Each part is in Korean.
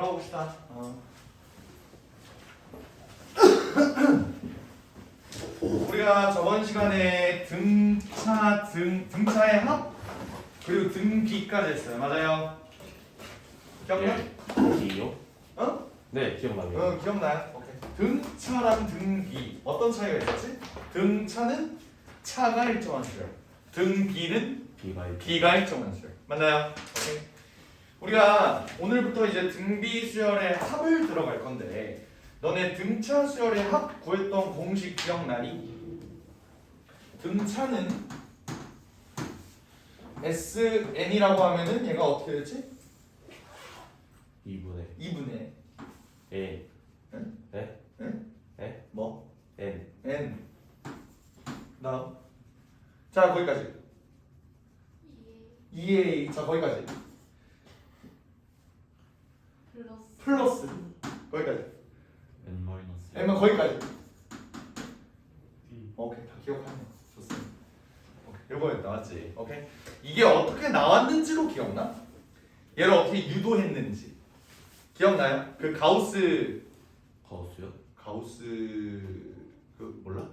들어가 봅시다. 우리가 저번 시간에 등차의 합 그리고 등비까지 했어요. 맞아요? 기억나? 기요? 어? 네, 기억나요. 기억나요? 오케이. 등차랑 등비 어떤 차이가 있었지? 등차는 차가 일정한 수열, 등비는 비가 일정한 수열. 맞나요? 오케이. 우리가 오늘부터 이제 등비 수열의 합을 들어갈 건데 너네 등차 수열의 합 구했던 공식 기억나니? 등차는 SN이라고 하면은 얘가 어떻게 되지? 2분의 A. 응? 네? 응? 네? 뭐? N. N. 다음. 자 거기까지. 2A. 자 거기까지. 플러스. 거기까지. N 마이너스. N만 거기까지. 오케이 다 기억하네. 좋습니다. 오케이 이거였다 맞지? 오케이. 이게 어떻게 나왔는지로 기억나? 얘를 어떻게 유도했는지 기억나요? 그 가우스 그 몰라?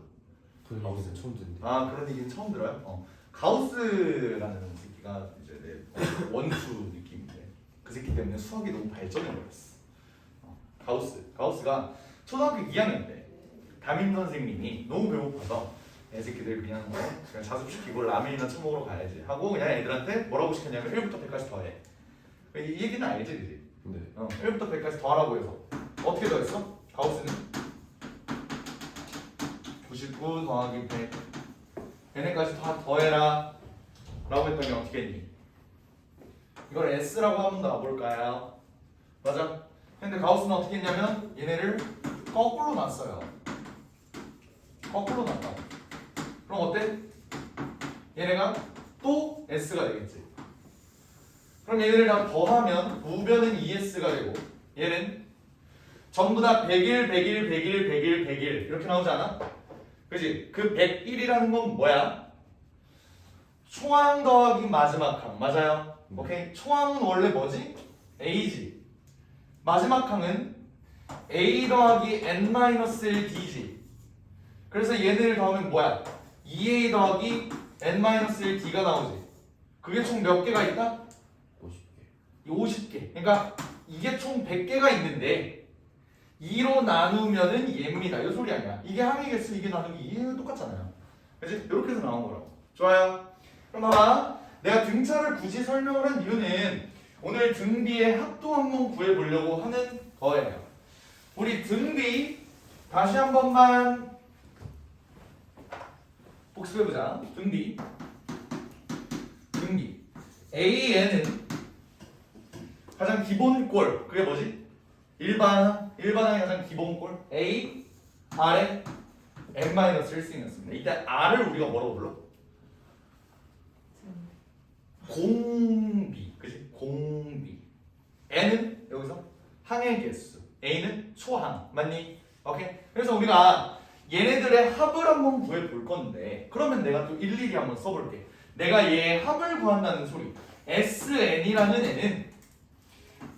그런 얘기는 처음 듣는데. 아 그런 얘기는 처음 들어요? 가우스라는 새끼가 이제 내 원수 느낌인데 그 새끼 때문에 수학이 너무 발전해 버렸어. 가우스가 초등학교 2학년 때 담임 선생님이 너무 배고파서 애새끼들 그냥 자습시키고 라면이나 처먹으러 가야지 하고 그냥 애들한테 뭐라고 시켰냐면 1부터 100까지 더해. 이 얘기는 알지 그지? 네. 1부터 100까지 더하라고 해서 어떻게 더했어? 가우스는 99 더하기 100 얘네까지 다 더해라 라고 했더니 어떻게 했니? 이걸 S라고 한번 더 와볼까요? 맞아? 근데 가우스는 어떻게 했냐면 얘네를 거꾸로 놨어요. 거꾸로 놨다. 그럼 어때? 얘네가 또 S가 되겠지. 그럼 얘네를 다 더하면 우변은 2S가 되고 얘는 전부 다 100일, 100일, 100일, 100일, 100일 이렇게 나오지 않아? 그지? 그 101이라는 건 뭐야? 초항 더하기 마지막 항 맞아요? 오케이? 초항은 원래 뭐지? A지. 마지막 항은 A 더하기 N-1D지. 그래서 얘네를 더하면 뭐야? 2A 더하기 N-1D가 나오지. 그게 총 몇 개가 있다? 50개. 50개. 그러니까 이게 총 100개가 있는데 2로 나누면은 얘입니다. 이 소리 아니야. 이게 항의 개수, 이게 나누기 얘는 똑같잖아요. 그렇지? 이렇게 해서 나온 거라고. 좋아요. 그럼 봐봐. 내가 등차를 굳이 설명을 한 이유는 오늘 등비의 합도 한번 구해보려고 하는 거예요. 우리 등비 다시 한 번만 복습해보자. 등비 AN은 가장 기본꼴 그게 뭐지? 일반항의 가장 기본꼴 A, R에 N-1승이었습니다. 이때 R을 우리가 뭐라고 불러? 공비, 그지? 공비. N은 여기서 항의 개수, A는 초항, 맞니? 오케이. 그래서 우리가 얘네들의 합을 한번 구해 볼 건데, 그러면 내가 또 일일이 한번 써볼게. 내가 얘의 합을 구한다는 소리. SN이라는 애는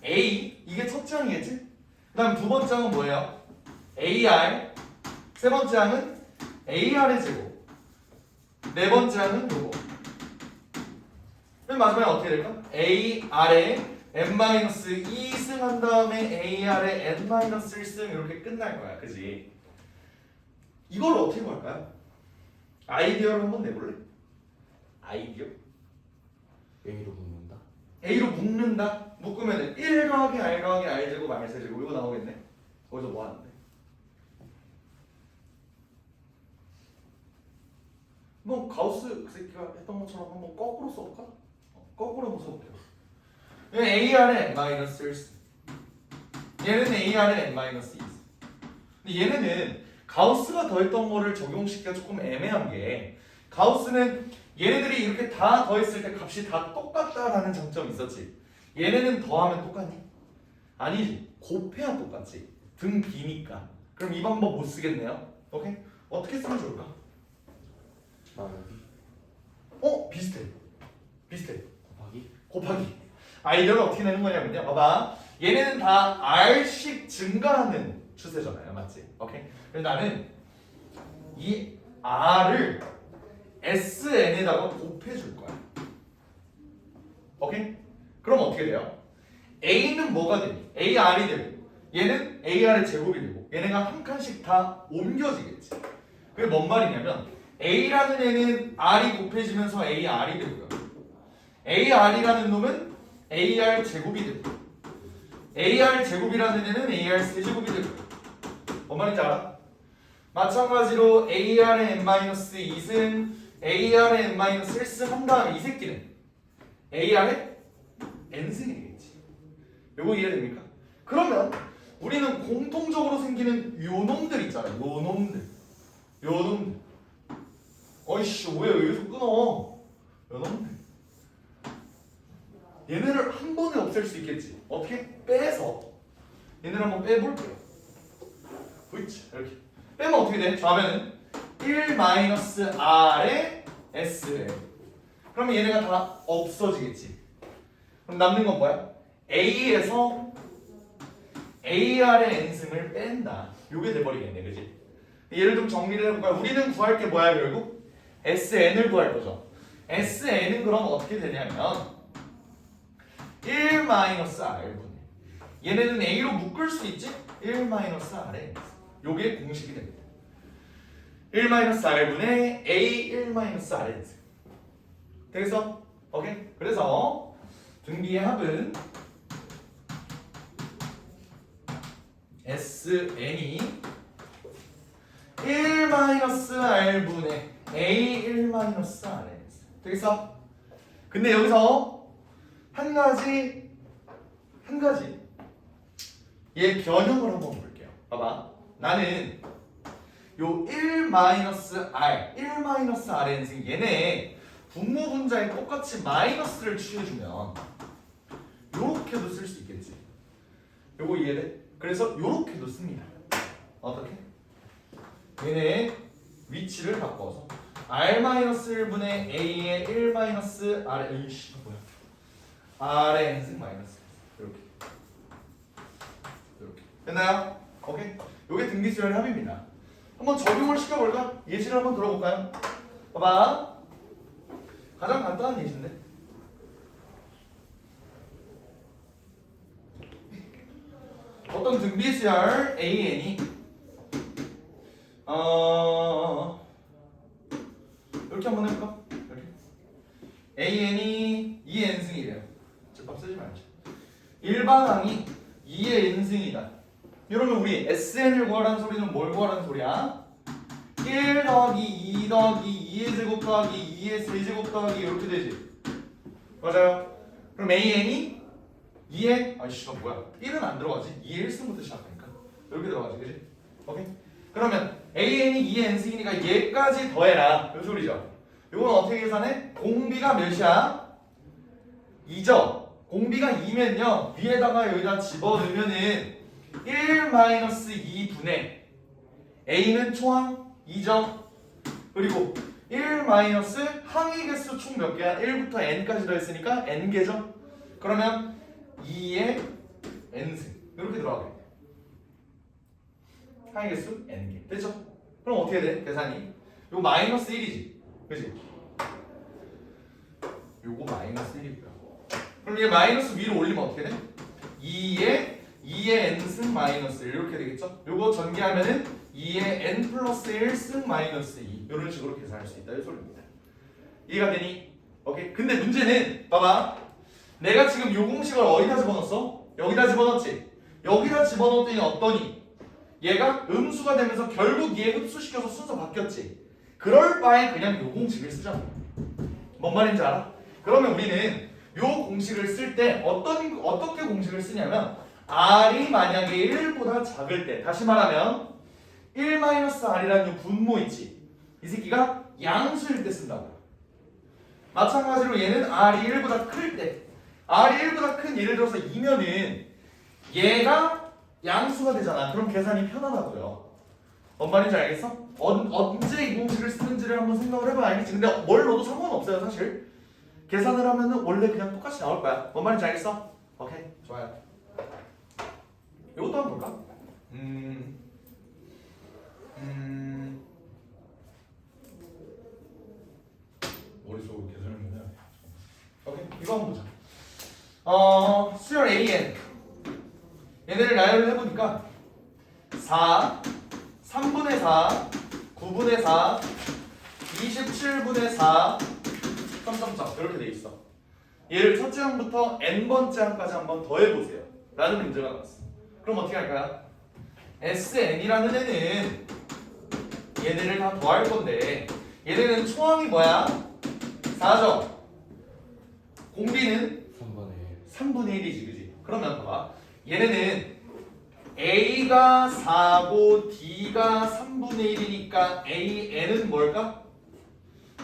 A 이게 첫째 항이겠지? 그다음 두 번째 항은 뭐예요? AR. 세 번째 항은 AR의 제곱. 네 번째 항은 요거. 맨 마지막에 어떻게 될까? AR에 N-2승 한 다음에 AR에 N-1승 이렇게 끝날 거야. 그지? 이걸 어떻게 할까요? 아이디어를 한번 내볼래? 아이디어? A로 묶는다. A로 묶는다? 묶으면 1 더하기 R 더하기 R 제곱 R 세제곱 이거 나오겠네? 거기서 뭐 하는데? 뭐 가우스 그 새끼가 했던 것처럼 한번 거꾸로 써볼까? 거꾸로 한번 써볼게요. 얘는 AR의 N-1 얘는 AR의 N-2 근데 얘네는 가우스가 더했던 거를 적용시키기가 조금 애매한 게 가우스는 얘네들이 이렇게 다 더했을 때 값이 다 똑같다라는 장점이 있었지. 얘네는 더하면 똑같니? 아니지. 곱해야 똑같지. 등 B니까. 그럼 이 방법 못 쓰겠네요. 오케이? 어떻게 쓰면 좋을까? 나누기. 비슷해. 곱하기. 아이디어를 어떻게 내는 거냐면요. 봐봐. 얘네는 다 R씩 증가하는 추세잖아요. 맞지? 오케이? 그래서 나는 이 R을 SN에다가 곱해줄 거야. 오케이? 그럼 어떻게 돼요? A는 뭐가 되니? AR이 되고 얘는 AR의 제곱이 되고 얘네가 한 칸씩 다 옮겨지겠지. 그게 뭔 말이냐면 A라는 애는 R이 곱해지면서 AR이 되고요. AR이라는 놈은 AR 제곱이 되고 AR 제곱이라는 애는 AR 세제곱이 되고요. 뭔 말인지 알아? 마찬가지로 AR의 n-2승 AR의 n-1승 한 다음에 이 새끼는 AR의 n승이 되겠지. 요거 이해됩니까? 그러면 우리는 공통적으로 생기는 요 놈들 있잖아요. 요 놈들. 어이씨 왜 여기서 끊어? 요 놈들. 얘네를 한 번에 없앨 수 있겠지. 어떻게? 빼서 얘네를 한번 빼볼게요. 그렇지. 이렇게 빼면 어떻게 돼? 좌변은 1-R의 SL. 그러면 얘네가 다 없어지겠지. 그럼 남는 건 뭐야? A에서 AR의 n승을 뺀다. 요게 돼버리겠네, 그지? 얘를 좀 정리를 해볼까요? 우리는 구할 게 뭐야, 결국? SN을 구할 거죠. SN은 그럼 어떻게 되냐면 1-R분의 얘네는 A로 묶을 수 있지? 1-R의 요게 공식이 됩니다. 1-R분의 A 1-R의 되겠어? 오케이? 그래서 등비의 합은 SN이 1-R분의 A 1-R의 되겠어? 근데 여기서 한 가지 얘 변형을 한번 볼게요. 봐봐. 나는 요 1-R 얘네 분모 분자에 똑같이 마이너스를 취해주면 요렇게도 쓸 수 있겠지. 요거 이해돼? 그래서 요렇게도 씁니다. 어떻게? 얘네 위치를 바꿔서 R-1분의 A의 1-R 이씨 뭐야? R의 n승 마이너스 이렇게 됐나요? 오케이? 요게 등비수열의 합입니다. 한번 적용을 시켜볼까? 예시를 한번 들어볼까요? 봐봐. 가장 간단한 예시인데 어떤 등비수열 AN이 이렇게 한번 해볼까? 이렇게 AN이 2n승이래요. 제밥 쓰지 말자. 일반항이 2의 n승이다. 이러면 우리 SN을 구하라는 소리는 뭘 구하라는 소리야? 1 더하기 2 더하기 2의 제곱 더하기 2의 세제곱 더하기 이렇게 되지. 맞아요. 그럼 AN이 2의 아이씨 뭐야 1은 안 들어가지. 2의 1승부터 시작하니까 이렇게 들어가지. 그지? 오케이? 그러면 AN이 2의 n승이니까 얘까지 더해라 이 소리죠. 이건 어떻게 계산해? 공비가 몇이야? 2죠. 공비가 2면요 위에다가 여기다 집어넣으면은 1-2분의 A는 총항 2점 그리고 1- 항의 개수 총 몇 개야? 1부터 n까지 더했으니까 n개죠? 그러면 2의 n승 이렇게 들어가게 돼. 항의 개수 n개 됐죠? 그럼 어떻게 돼? 계산이 요거 마이너스 1이지 그치? 요거 마이너스 1이고요 그럼 얘 마이너스 위로 올리면 어떻게 돼? 2의 n승 마이너스 1 이렇게 되겠죠? 요거 전개하면은 2의 n 플러스 1승 마이너스 2 이런 식으로 계산할 수 있다 이 소리입니다. 이해가 되니? 오케이. 근데 문제는 봐봐. 내가 지금 요 공식을 어디다 집어넣었어? 여기다 집어넣었지? 여기다 집어넣었더니 어떠니? 얘가 음수가 되면서 결국 얘 흡수시켜서 순서 바뀌었지? 그럴 바에 그냥 요 공식을 쓰자. 뭔 말인지 알아? 그러면 우리는 요 공식을 쓸 때 어떻게 공식을 쓰냐면 R이 만약에 1보다 작을 때 다시 말하면 1-R이라는 분모 있지? 이 새끼가 양수일 때 쓴다고. 마찬가지로 얘는 R이 1보다 클 때 R이 1보다 큰 예를 들어서 2면은 얘가 양수가 되잖아. 그럼 계산이 편하다고요. 뭔 말인지 알겠어? 언제 이 공식을 쓰는지를 한번 생각을 해봐야 알겠지? 근데 뭘 넣어도 상관없어요 사실. 계산을 하면은 원래 그냥 똑같이 나올 거야. 뭔 말인지 알겠어? 오케이 좋아요. 이것도 한번 볼까? 머릿속으로 계속 설명해야 돼. 오케이, 이거 한번 보자. 수열 AN 얘네를 나열을 해보니까 4, 3분의 4, 9분의 4, 27분의 4, 점점점 이렇게 돼 있어. 얘를 첫째 항부터 n번째 항까지 한번 더해보세요 라는 문제가 나왔어. 그럼 어떻게 할까요? SN이라는 애는 얘네를 다 더할 건데 얘네는 초항이 뭐야? 4죠. 공비는 3분의 1이지, 그지? 그러면 봐봐. 얘네는 A가 4고 D가 3분의 1이니까 AN은 뭘까?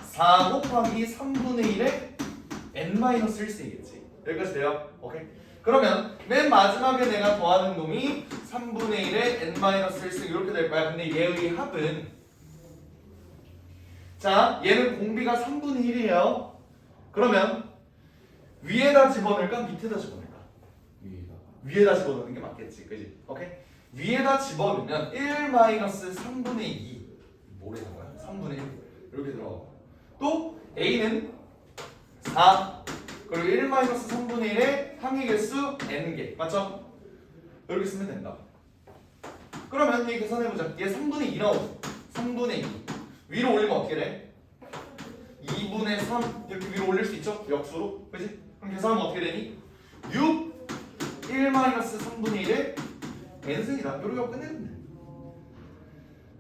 4 곱하기 3분의 1에 n-1승이겠지. 여기까지 돼요? 오케이. 그러면 맨 마지막에 내가 더하는 놈이 3분의 1에 n-1승 이렇게 될 거야. 근데 얘의 합은 자, 얘는 공비가 3분의 1이에요. 그러면 위에다 집어넣을까? 밑에다 집어넣을까? 위에다 집어넣는 게 맞겠지. 그지? 오케이? 위에다 집어넣으면 1-3분의 2 뭐래 된 거야? 3분의 1 이렇게 들어가고 또 A는 4 그리고 1-3분의 1의 항의 개수 n개 맞죠? 이렇게 쓰면 된다. 그러면 얘 계산해보자. 얘 3분의 2 나오죠? 3분의 2 위로 올리면 어떻게 돼? 2분의 3 이렇게 위로 올릴 수 있죠? 역수로 그지? 그럼 계산하면 어떻게 되니? 6 1-3분의 1의 n승이다. 이렇게 하고 끝내면 돼.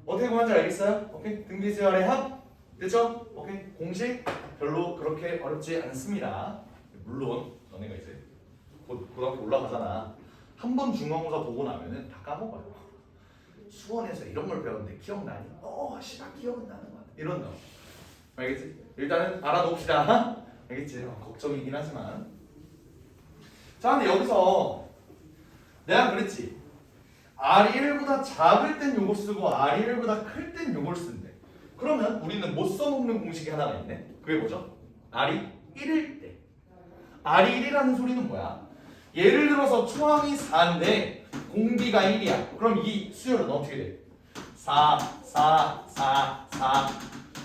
어떻게 구하는지 알겠어요? 오케이? 등비수열의 합 됐죠? 오케이? 공식 별로 그렇게 어렵지 않습니다. 물론 너네가 이제 곧 고등학교 올라가잖아. 한 번 중간고사 보고 나면은 다 까먹어요. 수원에서 이런 걸 배웠는데 기억나니? 씨발 기억은 나는 것 같아. 이런 거 알겠지? 일단은 알아놓읍시다. 알겠지? 걱정이긴 하지만 자, 근데 여기서 내가 그랬지. R이 1보다 작을 땐 요거 쓰고 R이 1보다 클 땐 요걸 쓴대. 그러면 우리는 못 써먹는 공식이 하나가 있네. 그게 뭐죠? R이 1일 때. R이 1이라는 소리는 뭐야? 예를 들어서 초항이 4인데 공비가 1이야. 그럼 이 수열은 어떻게 돼? 4, 4, 4, 4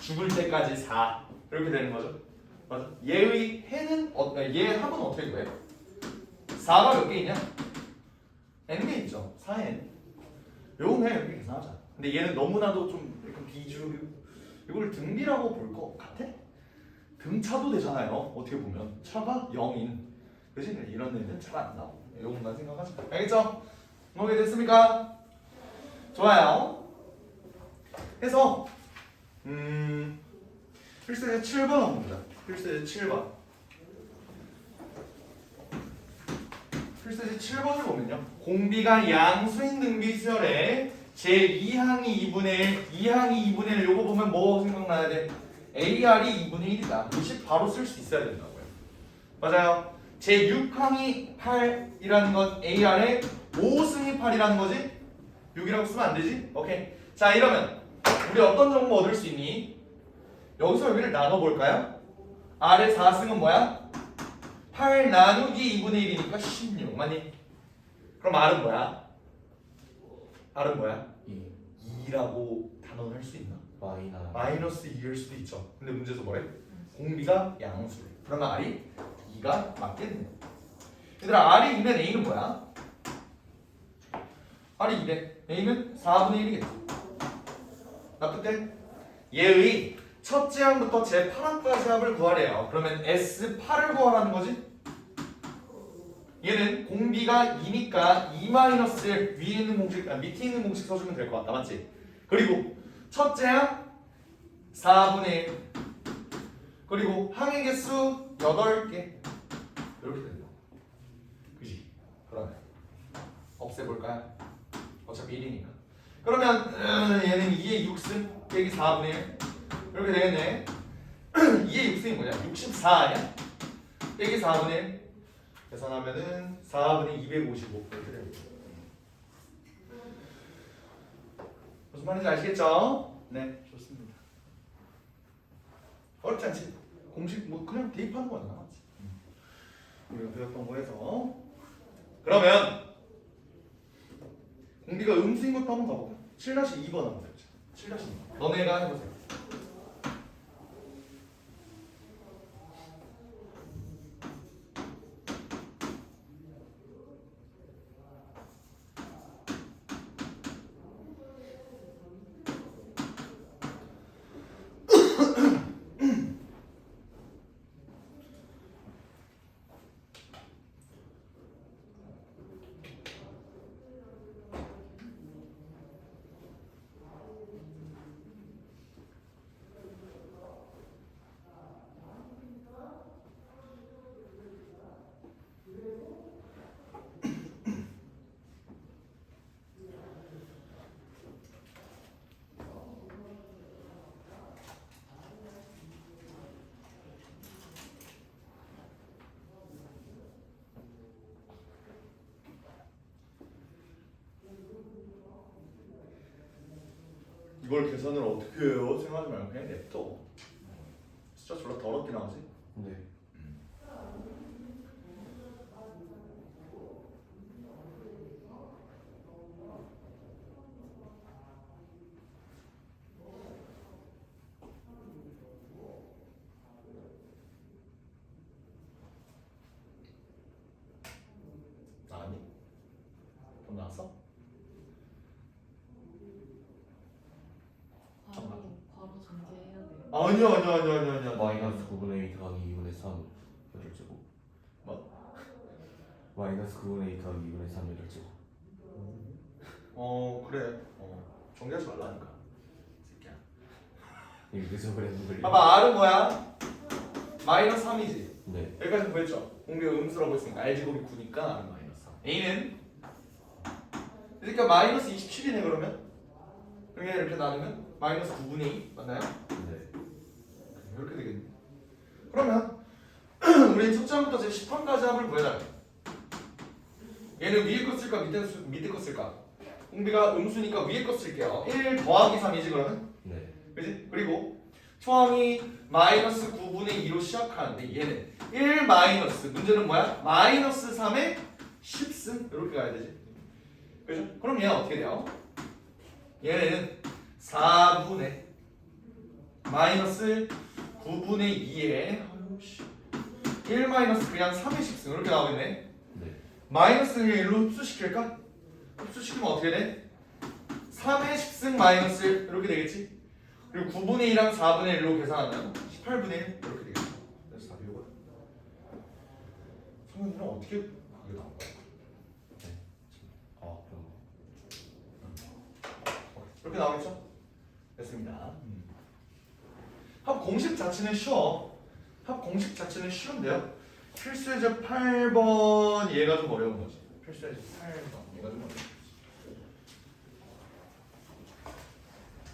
죽을 때까지 4 이렇게 되는 거죠. 맞아? 얘의 해는 얘 합은 어떻게 돼? 4가 몇 개 있냐? n개 있죠. 4n. 요건 그냥 이렇게 계산하자. 근데 얘는 너무나도 좀 약간 비주류. 이걸 등비라고 볼 것 같아? 등차도 되잖아요. 어떻게 보면 차가 0인. 그치? 이런 애는 잘 안 나오고. 요것만 생각하자. 알겠죠? 뭐게 됐습니까? 좋아요. 해서 필수제 7번 옵니다. 필수제 7번. 필수제 7번을 보면요. 공비가 양수인 등비수열에 제2항이 2분의 1, 2항이 2분의 1 요거 보면 뭐 생각나야 돼? AR이 2분의 1이다. 이 바로 쓸 수 있어야 된다고요. 맞아요. 제6항이 8이라는 건 AR의 5승이 8이라는 거지? 6이라고 쓰면 안 되지? 오케이. 자, 이러면 우리 어떤 정보 얻을 수 있니? 여기서 여기를 나눠볼까요? R의 4승은 뭐야? 8 나누기 2분의 1이니까 16 맞니? 그럼 R은 뭐야? R은 뭐야? 2라고 단언할 수 있나? 마이너스 2일 수도 있죠. 근데 문제에서 뭐래? 공비가 양수래. 그러면 R이 2가 맞겠네. 얘들아 R이 2면 A는 뭐야? R이 2래. A는 4분의 1이겠지. 나 그때 얘의 첫째 항부터 제8항까지 합을 구하래요. 그러면 S8을 구하라는 거지? 얘는 공비가 2니까 2-1 위에 있는 공식, 밑에 있는 공식 써주면 될 것 같다. 맞지? 그리고 첫째 항 4분의 1 그리고 항의 개수 8개 이렇게 된다. 그지? 그러면 없애볼까요? 어차피 1이니까. 그러면 얘는 2의 6승 빼기 4분의 1 이렇게 되겠네. 2의 6승이 뭐냐? 64 아니야? 빼기 4분의 1 계산하면은 4분의 255 이렇게 됩니다. 무슨 말인지 아시겠죠? 네, 좋습니다. 어렵지 않지? 공식 뭐 그냥 대입하는 거잖아, 맞지? 우리가 배웠던 거에서 그러면 공비가 음수인 것도 한번 가볼까? 7-2번 한번 해보자. 7-2번. 너네가 해보세요. 이걸 계산을 어떻게 해요? 생각하지 말고 그냥 냅둬. 숫자 졸라 더럽게 나오지? 네. 나왔니? 돈 나왔어? 바로 전개해야 돼요. 아니야. 마이너스 9분의 2 더하기 2분의 3 여덟 제곱. 뭐? 마이너스 9분의 2 더하기 2분의 3 여덟 제곱. 그래. 정리하지 말라니까. 새끼야. 이게 무슨 그래서 그래? 봐봐, R은 뭐야? 마이너스 3이지. 네. 여기까지 구했죠? 공비가 음수라고 했으니까 R 제곱이 9니까 R은 마이너스 3. A는 그러니까 마이너스 27이네 그러면? 그러면 이렇게 나누면 마이너스 9분의 2 맞나요? 네. 이렇게 되겠네. 그러면 우리 첫째 항부터 제 10항까지 합을 구해라. 얘는 위에 거 쓸까 밑에 거 쓸까? 공비가 음수니까 위에 거 쓸게요. 1 더하기 3이지 그러면? 네. 그지? 그리고 초항이 마이너스 9분의 2로 시작하는데 얘는 1 마이너스 문제는 뭐야? 마이너스 3의 10승 이렇게 가야 되지. 그죠? 그럼 얘는 어떻게 돼요? 얘는 4분의 마이너스 9분의 2에 1 마이너스 그냥 3의 10승 이렇게 나오겠네. 네. 마이너스를 1로 흡수시킬까? 흡수시키면 어떻게 돼? 3의 10승 마이너스 1 이렇게 되겠지? 그리고 9분의 2랑 4분의 1로 계산하면 18분의 1 이렇게 되겠다. 그래서 답이 이거야. 성현이는 어떻게 그게 나온 거야? 네. 그럼. 이렇게 나오겠죠? 됐습니다. 합 공식 자체는 쉬워. 합 공식 자체는 쉬운데요. 필수의 제 8번 얘가 좀 어려운 거지. 필수의 제 8번 얘가 좀 어려운 거지.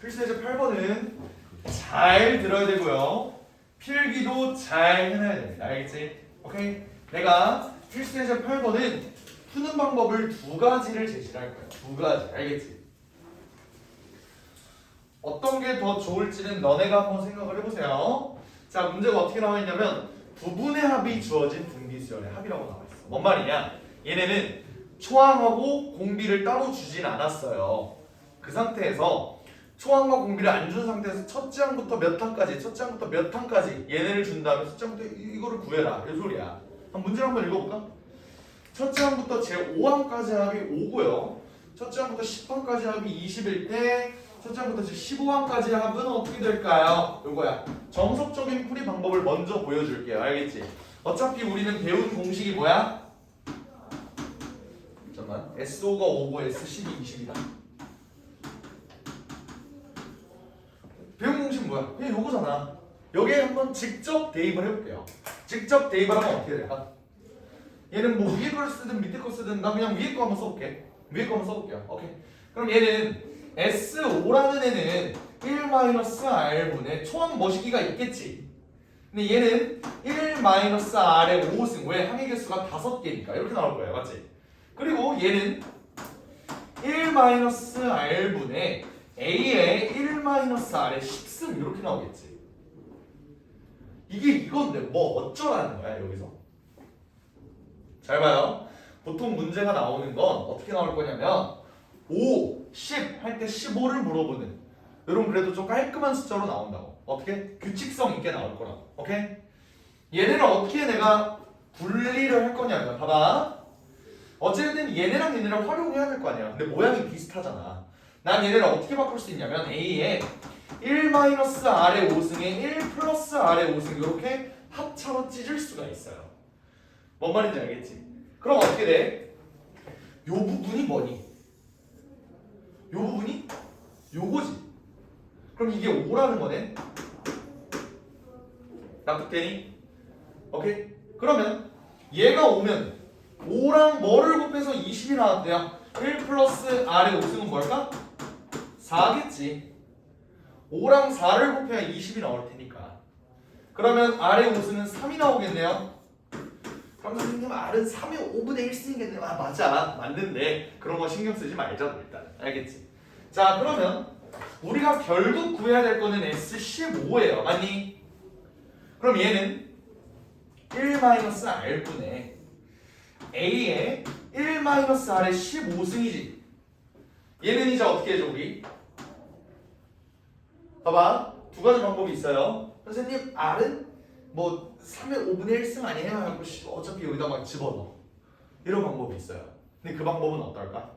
필수의 제 8번은 잘 들어야 되고요. 필기도 잘 해놔야 됩니다. 알겠지? 오케이? 내가 필수의 제 8번은 푸는 방법을 두 가지를 제시를 할 거야. 두 가지. 알겠지? 어떤 게 더 좋을지는 너네가 한번 생각을 해보세요. 자, 문제가 어떻게 나와 있냐면 부분의 합이 주어진 등비수열의 합이라고 나와 있어. 뭔 말이냐? 얘네는 초항하고 공비를 따로 주진 않았어요. 그 상태에서 초항과 공비를 안 준 상태에서 첫째 항부터 몇 항까지, 첫째 항부터 몇 항까지 얘네를 준 다음에 첫째 항부터 이거를 구해라. 이 소리야. 한번 문제를 한번 읽어볼까? 첫째 항부터 제 5항까지 합이 5고요. 첫째 항부터 10항까지 합이 20일 때 첫째 항부터 제 15항까지 합은 어떻게 될까요? 요거야. 정석적인 풀이 방법을 먼저 보여줄게요. 알겠지? 어차피 우리는 배운 공식이 뭐야? 잠깐만. SO가 5고 S10이 20이다. 배운 공식은 뭐야? 그냥 요거잖아. 여기에 한번 직접 대입을 해볼게요. 직접 대입을 하면 어떻게 될까? 얘는 뭐 위에 걸 쓰든 밑에 거 쓰든 나 그냥 위에 거 한번 써볼게. 위에 거 한번 써볼게요. 오케이. 그럼 얘는 S5라는 애는 1-R분의 초항 머시기가 있겠지. 근데 얘는 1-R의 5승. 왜? 항의 개수가 5개니까 이렇게 나올 거예요. 맞지? 그리고 얘는 1-R분의 A의 1-R의 10승 이렇게 나오겠지. 이게 이건데 뭐 어쩌라는 거야 여기서. 잘 봐요. 보통 문제가 나오는 건 어떻게 나올 거냐면 5, 10 할 때 15를 물어보는 이런 그래도 좀 깔끔한 숫자로 나온다고. 어떻게? 규칙성 있게 나올 거라고. 오케이? 얘네를 어떻게 내가 분리를 할 거냐면 봐봐. 어쨌든 얘네랑 얘네랑 활용해야 될 거 아니야. 근데 모양이 비슷하잖아. 난 얘네를 어떻게 바꿀 수 있냐면 A에 1-R의 5승에 1 플러스 R의 5승 이렇게 합차로 찢을 수가 있어요. 뭔 말인지 알겠지? 그럼 어떻게 돼? 요 부분이 뭐니? 요 부분이 요거지. 그럼 이게 5라는 거네? 납득되니? 오케이? 그러면 얘가 오면 5랑 뭐를 곱해서 20이 나왔대요? 1 플러스 R의 5승은 뭘까? 4겠지. 5랑 4를 곱해야 20이 나올 테니까. 그러면 R의 5승은 3이 나오겠네요. 그럼 선생님 R은 3의 5분의 1승이겠네요. 아 맞아. 맞는데 그런 거 신경 쓰지 말자고 일단. 알겠지? 자 그러면 우리가 결국 구해야 될 거는 S15예요. 맞니? 그럼 얘는 1-R분의 A의 1-R의 15승이지. 얘는 이제 어떻게 해줘 우리? 봐봐. 두 가지 방법이 있어요. 선생님 R은 뭐 3의 5분의 1승 아니에요? 하고 어차피 여기다 막 집어넣어. 이런 방법이 있어요. 근데 그 방법은 어떨까?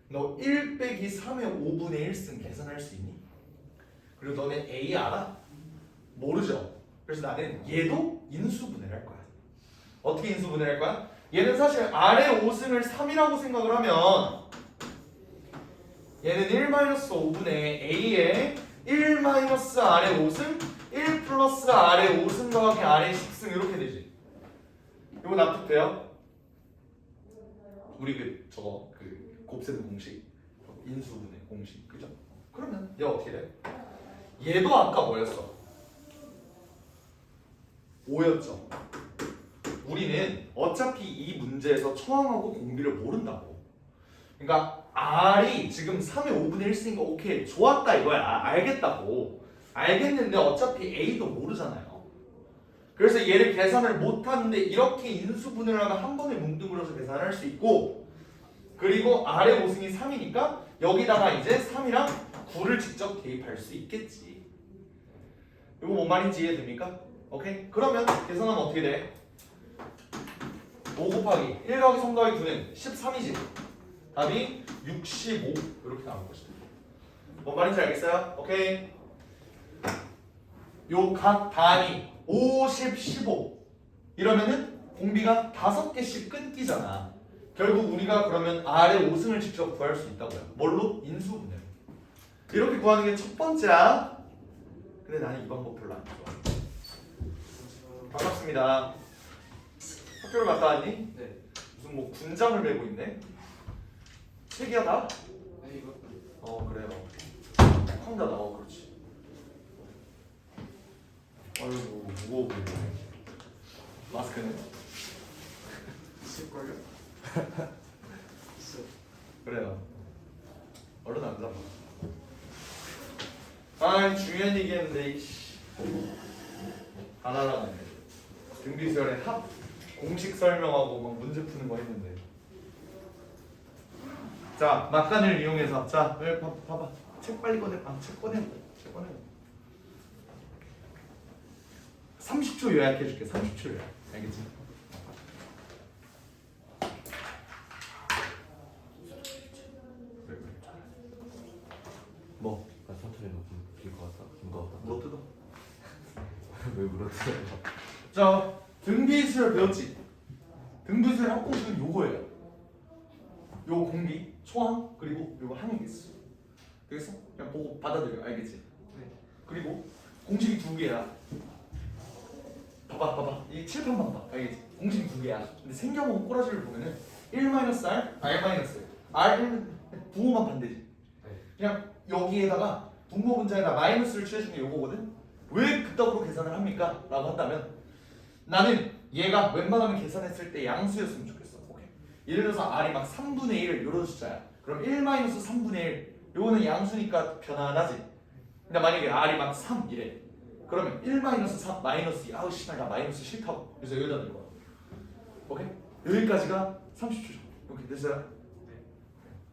너 1 빼기 3의 5분의 1승 계산할 수 있니? 그리고 너네 A 알아? 모르죠? 그래서 나는 얘도 인수분해를 할 거야. 어떻게 인수분해를 할 거야? 얘는 사실 R의 5승을 3이라고 생각을 하면 얘는 1-5분의 A의 1-R의 5승 1 플러스 R의 5승 더하기 R의 10승 이렇게 되지. 이거 납득돼요? 우리 저거 곱셈 공식 인수분해 공식 그죠? 그러면 얘 어떻게 돼? 얘도 아까 뭐였어? 5였죠. 우리는 어차피 이 문제에서 처항하고 공비를 모른다고. 그러니까 R이 지금 3의 5분의 1쓰니까 오케이 좋았다 이거야. 알겠다고. 알겠는데 어차피 A도 모르잖아요. 그래서 얘를 계산을 못하는데 이렇게 인수분해를 하면 한 번에 뭉뚱그려서 계산을 할 수 있고 그리고 R의 5승이 3이니까 여기다가 이제 3이랑 9를 직접 대입할 수 있겠지. 이거 뭔 말인지 이해됩니까? 오케이? 그러면 계산하면 어떻게 돼? 5 곱하기 1 더하기 3 더하기 9는 13이지. 답이 65 이렇게 나올 것이다. 뭔 말인지 알겠어요? 오케이? 요 각 단위 50, 15 이러면은 공비가 5개씩 끊기잖아. 결국 우리가 그러면 R의 5승을 직접 구할 수 있다고요. 뭘로? 인수분해. 이렇게 구하는 게 첫 번째야. 근데 나는 이 방법 별로 안 좋아. 반갑습니다. 학교를 갔다 왔니? 네. 무슨 뭐 군장을 메고 있네? 책이야 다? 네 이거. 그래요. 쾅 닫아. 그렇지. 아이고 무거워 보이네. 마스크는? 쓸걸요? 그래요. 얼른 앉아봐. 아 중요한 얘기했는데 이씨. 안 하려고 등비수열의 합 공식 설명하고 막 문제 푸는 거 했는데. 자 막간을 이용해서 자 여기 봐봐. 책 빨리 꺼내. 책 꺼내. 30초 요약해줄게. 30초 요약. 알겠지? 뭐? 아 천천히 길것 같다. 긴것 같다. 뭐 뜯어? 왜 물어뜯어요? 자 등비수열 배웠지? 등비수열 한 공식은 요거예요. 요 공비, 초항 그리고 요거 항이겠어. 되겠어? 그냥 보고 받아들여. 알겠지? 네. 그리고 공식이 두 개야. 봐봐. 이 칠판 봐. 알겠지? 공식이 두 개야. 근데 생겨먹은 꼬라지를 보면은 1-R, R1 부호만 반대지. 네. 그냥 여기에다가 분모분자에다 마이너스를 취해주는 게 요거거든? 왜 그따구로 계산을 합니까? 라고 한다면 나는 얘가 웬만하면 계산했을 때 양수였으면 좋겠어. 오케이. 예를 들어서 R이 막 3분의 1 이런 숫자야. 그럼 1-3분의 1 요거는 양수니까 편안하지. 근데 만약에 R이 막 3 이래. 그러면 1-3 마이너스 2 아우 씨발 나 마이너스 싫다고. 그래서 여기다 넣을 거야. 오케이? 여기까지가 30초죠. 오케이 됐어요? 네.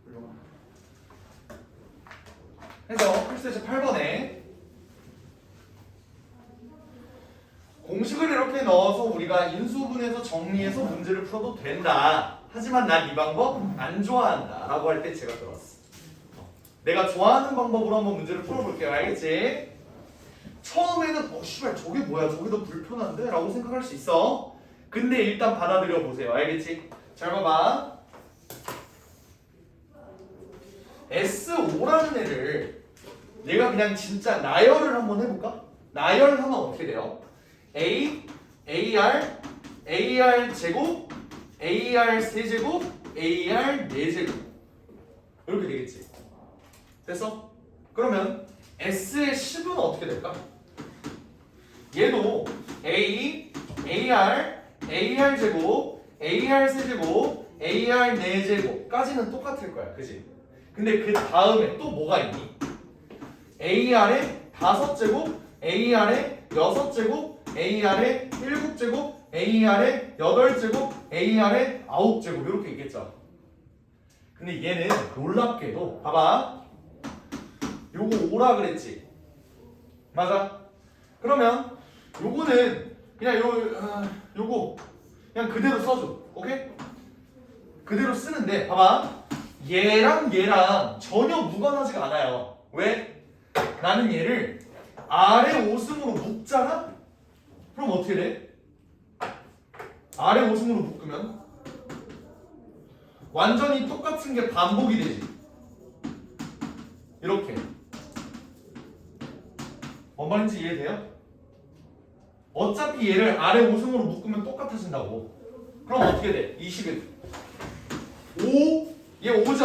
훌륭합니다. 그래서 풀스테이션 8번에 공식을 이렇게 넣어서 우리가 인수분해서 정리해서 문제를 풀어도 된다. 하지만 난 이 방법 안 좋아한다 라고 할 때 제가 들어왔어. 내가 좋아하는 방법으로 한번 문제를 풀어볼게요. 알겠지? 처음에는 씨발 저게 뭐야, 저게 더 불편한데? 라고 생각할 수 있어. 근데 일단 받아들여 보세요. 알겠지? 잘 봐봐. S5라는 애를 내가 그냥 진짜 나열을 한번 해볼까? 나열을 하면 어떻게 돼요? A, AR, AR 제곱, AR 세제곱, AR 4제곱 이렇게 되겠지. 됐어? 그러면 S의 10은 어떻게 될까? 얘도 A, AR, AR 제곱, AR 세제곱, AR 4제곱까지는 똑같을 거야. 그지? 근데 그 다음에 또 뭐가 있니? AR의 5제곱, AR의 6제곱, AR의 7제곱, AR의 8제곱, AR의 9제곱 이렇게 있겠죠. 근데 얘는 놀랍게도 봐봐. 요거 5라 그랬지. 맞아? 그러면 요거는 그냥 요거 그냥 그대로 써줘. 오케이? 그대로 쓰는데 봐봐. 얘랑 전혀 무관하지가 않아요. 왜? 나는 얘를 아래 5승으로 묶잖아? 그럼 어떻게 돼? 아래 5승으로 묶으면 완전히 똑같은 게 반복이 되지. 이렇게. 뭔 말인지 이해돼요? 어차피 얘를 아래 5승으로 묶으면 똑같아진다고. 그럼 어떻게 돼? 21. 5, 얘 5죠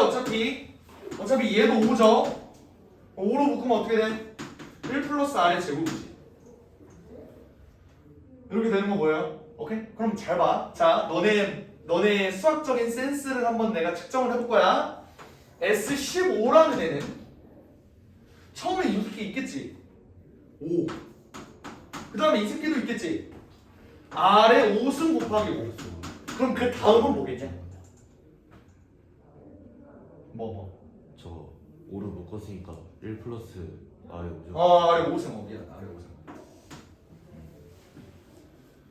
어차피 얘도 5죠. 5로 묶으면 어떻게 돼? 1 플러스 R의 제곱이지. 이렇게 되는 거 뭐예요? 오케이? 그럼 잘 봐. 자, 너네 수학적인 센스를 한번 내가 측정을 해볼 거야. S15라는 애는 처음에 이 새끼 있겠지. 5. 그 다음에 이 새끼도 있겠지. R의 5승 곱하기 5. 그럼 그 다음은 뭐겠냐? 저 5를 묶었으니까 1 플러스 아래 5죠. 아래 5승 미안. 아래 5승.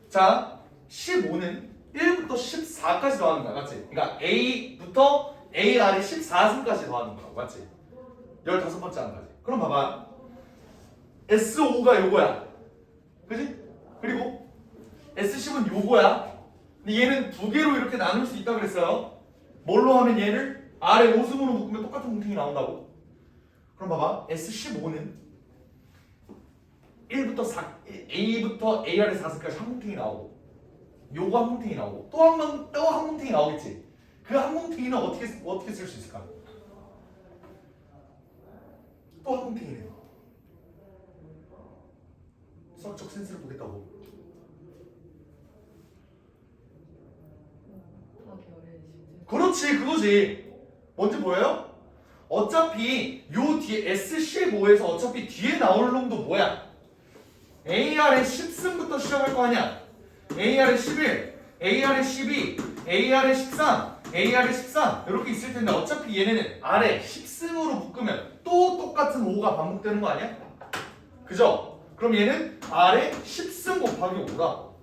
자, 15는 1부터 14까지 더하는 거야. 맞지? 그러니까 A부터 A 아래 14승까지 더하는 거야. 맞지? 15번째 항까지. 그럼 봐봐. S5가 요거야. 그지? 그리고 S10은 요거야. 근데 얘는 두 개로 이렇게 나눌 수 있다고 그랬어요. 뭘로 하면 얘를 아래 5승으로 묶으면 똑같은 공통이 나온다고. 그럼 봐봐. S15는 1부터 4, A부터 A 아래 4승까지 한 공통이 나오고 요거 한 공통이 나오고 또 한 공통이 나오겠지. 그 한 공통이는 어떻게 쓸 수 있을까? 또 한 공통이네. 수학적 센스를 보겠다고. 하기 어려우시죠? 그렇지, 그거지. 뭔지 보여요? 어차피 요 뒤에 S15에서 어차피 뒤에 나올 놈도 뭐야? AR의 10승부터 시작할 거 아니야? AR의 11, AR의 12, AR의 13, AR의 13 이렇게 있을 텐데 어차피 얘네는 아래 10승으로 묶으면 또 똑같은 5가 반복되는 거 아니야? 그죠? 그럼 얘는 아래 10승 곱하기 5다.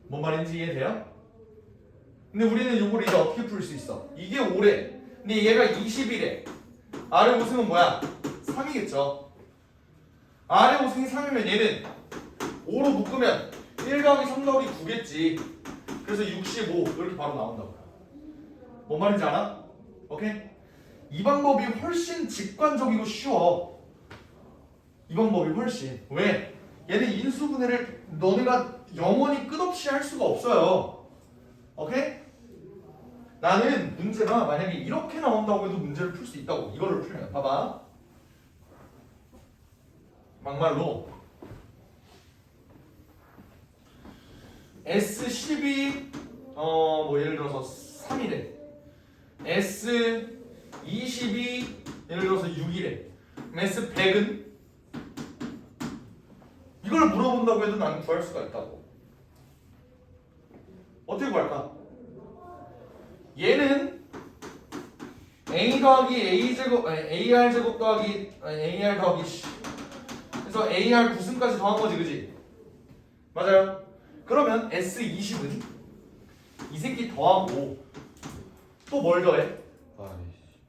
뭔 말인지 이해돼요? 근데 우리는 이걸 이제 어떻게 풀 수 있어? 이게 5래. 근데 얘가 20이래. 아래 5승은 뭐야? 3이겠죠. 아래 5승이 3이면 얘는 5로 묶으면 1 더하기 3 더하기 9겠지. 그래서 65 이렇게 바로 나온다고. 뭔 말인지 알아? 오케이? 이 방법이 훨씬 직관적이고 쉬워. 이 방법이 훨씬. 왜? 얘는 인수분해를 너네가 영원히 끝없이 할 수가 없어요. 오케이? 나는 문제가 만약에 이렇게 나온다고 해도 문제를 풀 수 있다고. 이거를 풀면 봐봐. 막말로 S12 뭐 예를 들어서 3이래. S22 예를 들어서 6이래. S100은 이걸 물어본다고 해도 나는 구할 수가 있다고. 어떻게 구할까? 얘는 A 더하기 A 제곱 아니 AR 제곱 더하기 아니 AR 더하기 C 그래서 AR 9승까지 더한 거지 그지? 맞아요. 그러면 S20은 이 새끼 더하고 또 뭘 더해? 아,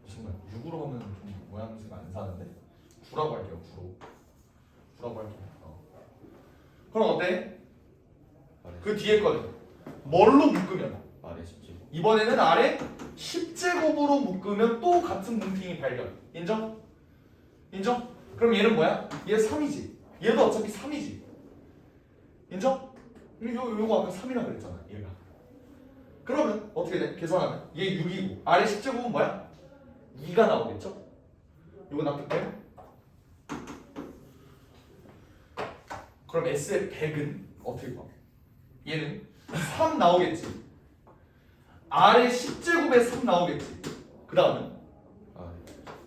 정말 6으로 하면 좀 모양새가 안 사는데 9라고 할게요. 9라고 할게요. 그럼 어때? 그 뒤에 거는 뭘로 묶으면? 아래 10제곱. 이번에는 아래 10제곱으로 묶으면 또 같은 뭉팅이 발견. 인정? 인정? 그럼 얘는 뭐야? 얘 3이지. 얘도 어차피 3이지. 인정? 요거 아까 3이라 그랬잖아. 얘가. 그러면 어떻게 돼? 계산하면 얘 6이고 아래 10제곱은 뭐야? 2가 나오겠죠? 요거 납득돼요? 그럼 S의 100은 어떻게 봐? 얘는 3 나오겠지. 아래 10제곱에 3 나오겠지. 그 다음은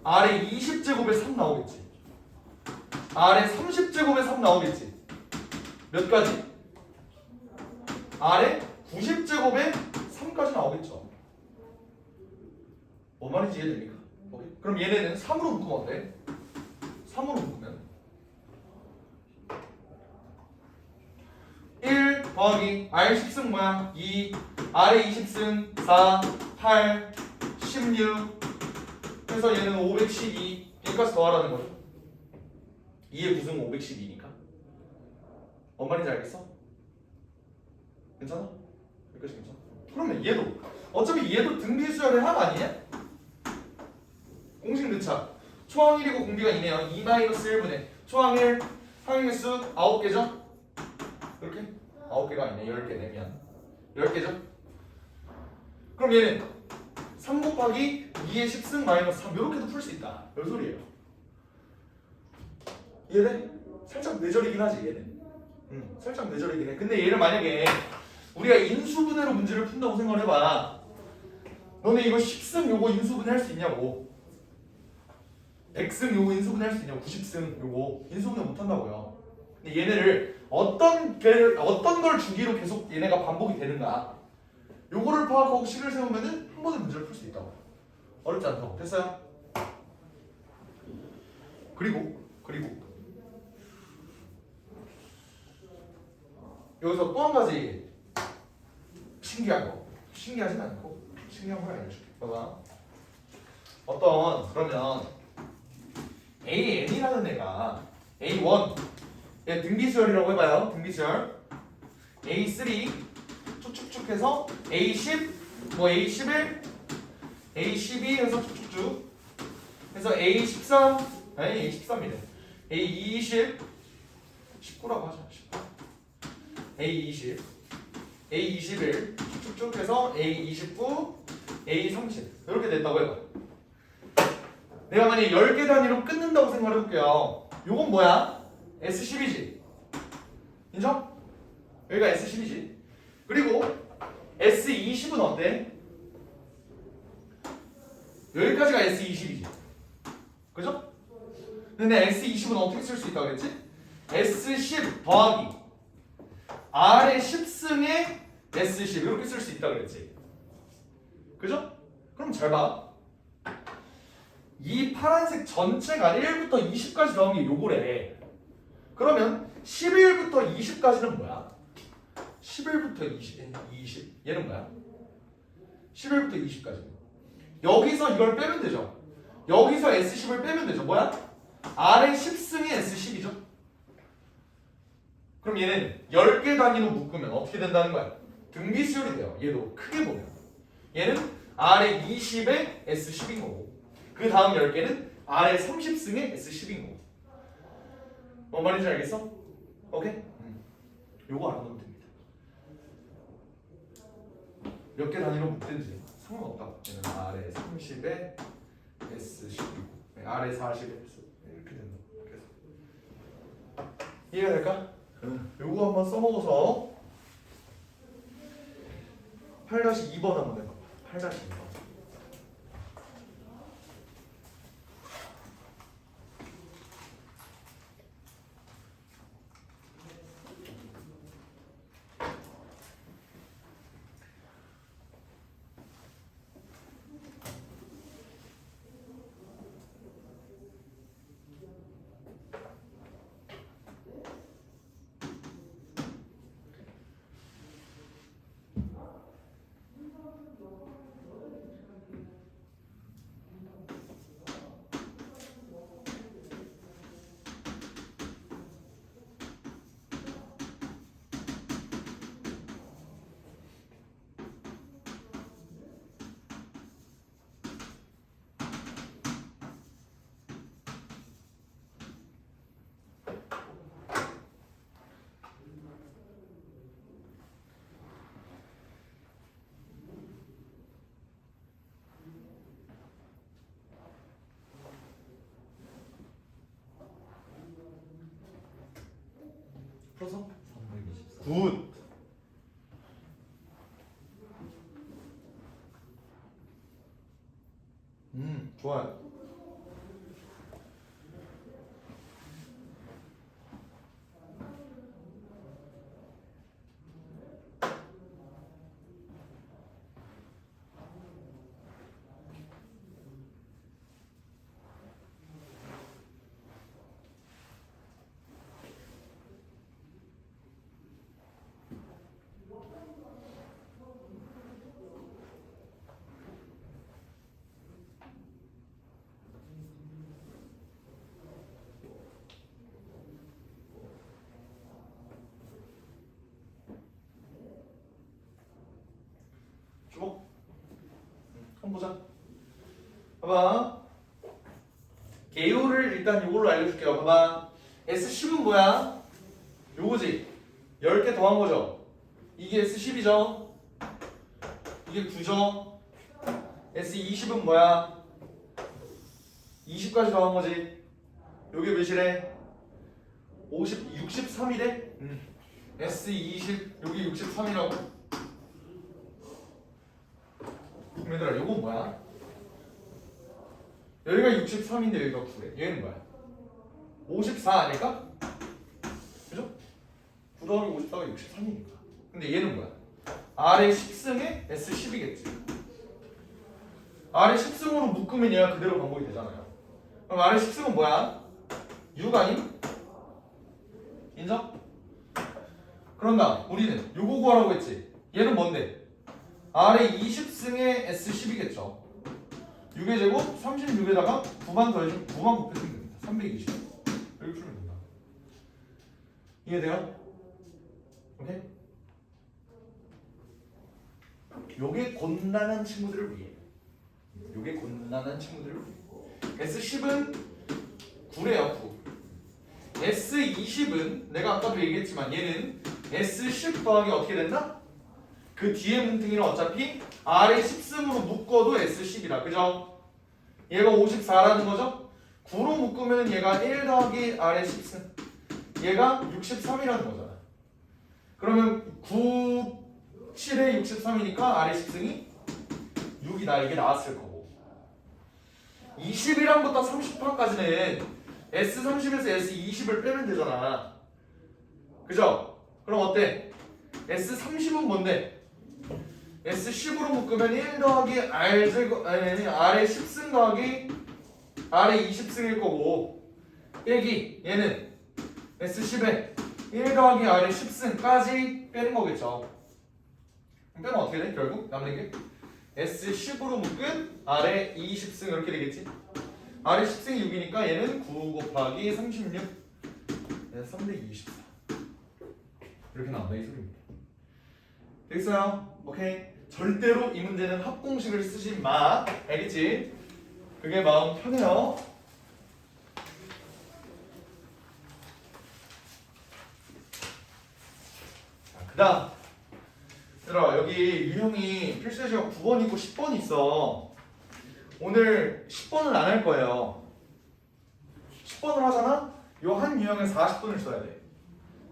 아래 20제곱에 3 나오겠지. 아래 30제곱에 3 나오겠지. 몇 가지? 아래 90제곱에 3까지 나오겠죠. 뭔 말인지 이해됩니까? 오케이. 그럼 얘네는 3으로 묶으면 어때? 3으로 묶으면 1 더하기 R 10승 뭐야? 2 R에 20승 4 8 16 해서 얘는 512 얘까지 더하라는 거죠. 2의 9승 512니까 뭔 말인지 알겠어? 괜찮아? 여기까지 괜찮아? 그러면 얘도 어차피 얘도 등비수열의 합 아니냐? 공식 넣자. 초항 1이고 공비가 2네요. 2-1분의 초항 1 항행수 9개죠? 이렇게? 9개가 아니네. 10개네. 미안. 10개죠? 그럼 얘는 3 곱하기 2의 10승 마이너스 3 이렇게도 풀 수 있다. 이 소리예요. 얘는 살짝 뇌절이긴 하지 얘는. 살짝 뇌절이긴 해. 근데 얘를 만약에 우리가 인수분해로 문제를 푼다고 생각을 해봐. 너네 이거 10승 요거 인수분해 할 수 있냐고. 100승 요거 인수분해 할 수 있냐고. 90승 요거 인수분해 못한다고요. 근데 얘네를 어떤 걸 주기로 계속 얘네가 반복이 되는가 요거를 파악하고 식을 세우면은 한 번에 문제를 풀 수 있다고. 어렵지 않다고. 됐어요? 그리고 여기서 또 한 가지 신기한 거. 신기하진 않고 신기한 걸 알려줄게. 봐봐. 어떤 그러면 AN이라는 애가 A1 얘 등비수열이라고 해봐요. 등비수열 A3 쭉쭉쭉 해서 A10 뭐 A11 A12 해서 쭉쭉쭉 해서 A13 아니 A13이래. A20 19라고 하자. 19 A20 A21 쭉쭉 해서 A29 A30 이렇게 됐다고 해봐. 내가 만약에 10개 단위로 끊는다고 생각해볼게요. 요건 뭐야? S10이지. 인정? 여기가 S10이지. 그리고 S20은 어때? 여기까지가 S20이지. 그죠? 근데 S20은 어떻게 쓸 수 있다고 그랬지? S10 더하기 R의 10승의 S10 이렇게 쓸 수 있다고 그랬지. 그죠? 그럼 잘 봐. 이 파란색 전체가 1부터 20까지 더한 게 요거래. 그러면 11부터 20까지는 뭐야? 11부터 20 얘는 뭐야? 11부터 20까지 여기서 이걸 빼면 되죠. 여기서 S10을 빼면 되죠. 뭐야? R의 10승의 S10이죠. 그럼 얘는 10개 단위로 묶으면 어떻게 된다는 거야? 등비수열이 돼요. 얘도 크게 보면 얘는 R의 20의 S10인 거고 그 다음 10개는 R의 30승의 S10인 거고. 뭔 말인지 알겠어? 오케이? 요거 알아두면 됩니다. 몇 개 단위로 묶든지 상관없다. 얘는 R의 30의 S10이고 R의 40의 S 이렇게 된다. 그래서 이해가 될까? 요거 한번 써먹어서 8-2번 한번 해봐. 8-2번. 풀어서 324. 굿. 좋아요. 주목. 한번 보자. 봐봐. 개요를 일단 이걸로 알려줄게요. 봐봐. S10은 뭐야? 요거지. 10개 더한 거죠. 이게 S10이죠. 이게 9죠. S20은 뭐야? 20까지 더한 거지. 요게 몇이래? 63이래? S20 여기 63이라고. 얘들아 요건 뭐야? 여기가 63인데 여기가 9래. 얘는 뭐야? 54 아닐까? 그죠? 9 더하기 54가 63이니까. 근데 얘는 뭐야? 아래 10승에 S10이겠지. 아래 10승으로 묶으면 얘가 그대로 반복이 되잖아요. 그럼 아래 10승은 뭐야? 6 아님? 인정? 그런가 우리는 요거 구하라고 했지. 얘는 뭔데? 아래 20승에 S10이겠죠. 6의 제곱 36에다가 9만 더해주면 9만 곱해주면 됩니다. 320 이렇게 풀면 된다. 이해돼요? 오케이? 요게 곤란한 친구들을 위해 S10은 9래요. 9. S20은 내가 아까도 얘기했지만 얘는 S10 더하기 어떻게 된다? 그 뒤에 뭉탱이는 어차피 아래 10승으로 묶어도 S10이라. 그죠? 얘가 54라는 거죠? 9로 묶으면 얘가 1 더하기 아래 10승. 얘가 63이라는 거잖아. 그러면 9, 7에 63이니까 아래 10승이 6이다. 이게 나왔을 거고. 21항부터 30항까지는 S30에서 S20을 빼면 되잖아. 그죠? 그럼 어때? S30은 뭔데? S10으로 묶으면 1 더하기 R 제곱 아래 10승 더하기 아래 20승일 거고 빼기 얘는 S10에 1 더하기 아래 10승까지 빼는 거겠죠. 빼면 어떻게 돼? 결국 남는 게 S10으로 묶은 아래 20승 이렇게 되겠지. 아래 10승이 6이니까 얘는 9 곱하기 36 3대 24 이렇게 나온다 이 소리입니다. 되겠어요? 오케이. 절대로 이 문제는 합공식을 쓰지 마. 알겠지? 그게 마음 편해요. 자, 그 다음 얘들아 여기 유형이 필수예시가 9번 있고 10번 있어. 오늘 10번은 안 할 거예요. 10번을 하잖아? 요 한 유형에 40분을 써야 돼.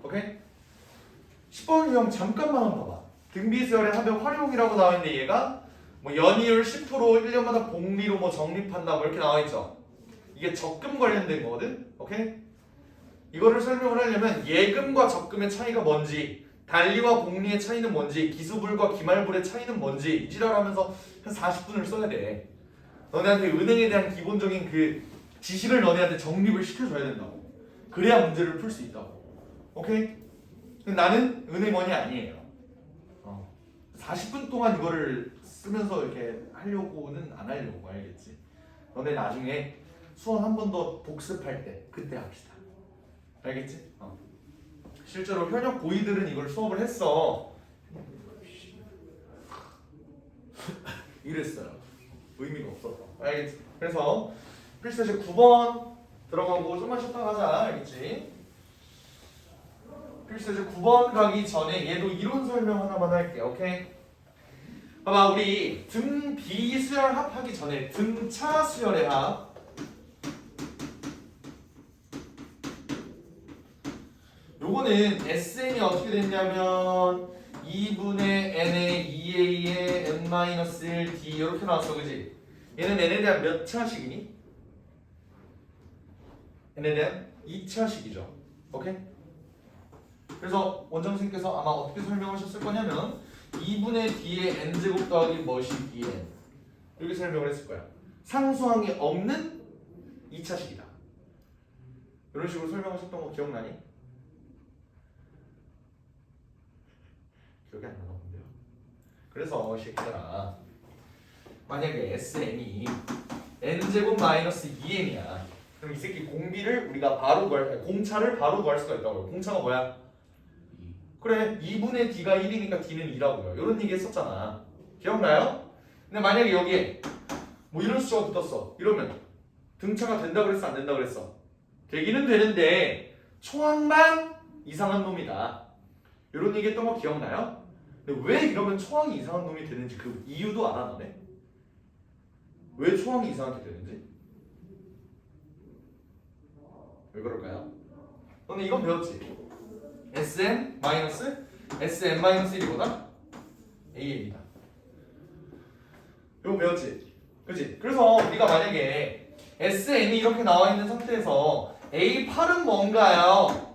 오케이? 10번 유형 잠깐만 한번 봐봐. 등비수열의 합의 활용이라고 나와 있는데 얘가 뭐 연이율 10% 1년마다 복리로 뭐 적립한다 뭐 이렇게 나와 있죠. 이게 적금 관련된 거거든. 오케이? 이거를 설명을 하려면 예금과 적금의 차이가 뭔지, 단리와 복리의 차이는 뭔지, 기수불과 기말불의 차이는 뭔지 이 지랄하면서 한 40분을 써야 돼. 너네한테 은행에 대한 기본적인 그 지식을 너네한테 정립을 시켜줘야 된다고. 그래야 문제를 풀 수 있다고. 오케이? 근데 나는 은행원이 아니에요. 40분 동안 이거를 쓰면서 이렇게 하려고는 안 하려고. 알겠지? 너네 나중에 수원 한 번 더 복습할 때 그때 합시다. 알겠지? 실제로 현역 고이들은 이걸 수업을 했어. 이랬어요. 의미가 없었어. 알겠지? 그래서 필수예시 9번 들어가고 좀만 쉬었다 가자. 알겠지? 필수예시 9번 가기 전에 얘도 이론 설명 하나만 할게. 오케이? 봐봐 우리 등 비수열 합하기 전에 등차 수열의 합 요거 요거는 SN이 어떻게 됐냐면 2분의 n의 2a의 n-1d 이렇게 나왔어, 그지? 얘는 n에 대한 몇 차식이니? n에 대한 2차식이죠. 오케이? 그래서 원장 선생님께서 아마 어떻게 설명하셨을 거냐면 2분의 d의 n제곱 더하기 뭐시 dn 이렇게 설명을 했을 거야. 상수항이 없는 2차식이다. 이런 식으로 설명하셨던 거 기억나니? 기억이 안 나나 본데요. 그래서 새끼들아, 만약에 SN이 n제곱 마이너스 2n이야. 그럼 이 새끼 공비를 우리가 바로 구할, 공차를 바로 구할 수가 있다고요. 공차가 뭐야? 그래, 2분의 d가 1이니까 d는 2라고요. 이런 얘기 했었잖아. 기억나요? 근데 만약에 여기에 뭐 이런 숫자가 붙었어. 이러면 등차가 된다 그랬어, 안 된다 그랬어? 되기는 되는데 초항만 이상한 놈이다. 이런 얘기 했던 거 기억나요? 근데 왜 이러면 초항이 이상한 놈이 되는지 그 이유도 알아, 너네? 왜 초항이 이상하게 되는지? 왜 그럴까요? 너네 이건 배웠지? Sn-Sn-1보다 AN이다. 이거 배웠지? 그치? 그래서 우리가 만약에 SN이 이렇게 나와 있는 상태에서 A8은 뭔가요?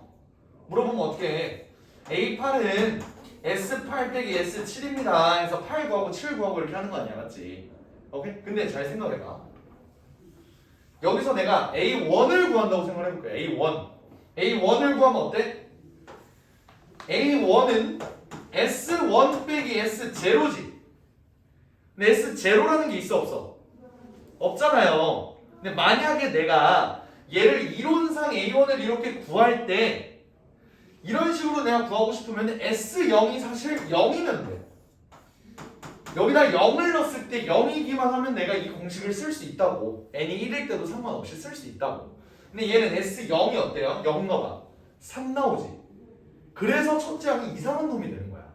물어보면 어떻게 해? A8은 S8 빼기 S7입니다. 해서 8 구하고 7 구하고 이렇게 하는 거 아니야, 맞지? 오케이? 근데 잘 생각해봐. 여기서 내가 A1을 구한다고 생각해볼 거야. A1을 구하면 어때? A1은 S1 빼기 S0지. 근데 S0라는 게 있어, 없어? 없잖아요. 근데 만약에 내가 얘를 이론상 A1을 이렇게 구할 때 이런 식으로 내가 구하고 싶으면 S0이 사실 0이면 돼. 여기다 0을 넣었을 때 0이기만 하면 내가 이 공식을 쓸 수 있다고. n이 1일 때도 상관없이 쓸 수 있다고. 근데 얘는 S0이 어때요? 0 넣어봐. 3 나오지. 그래서 첫째 항이 이상한 놈이 되는 거야.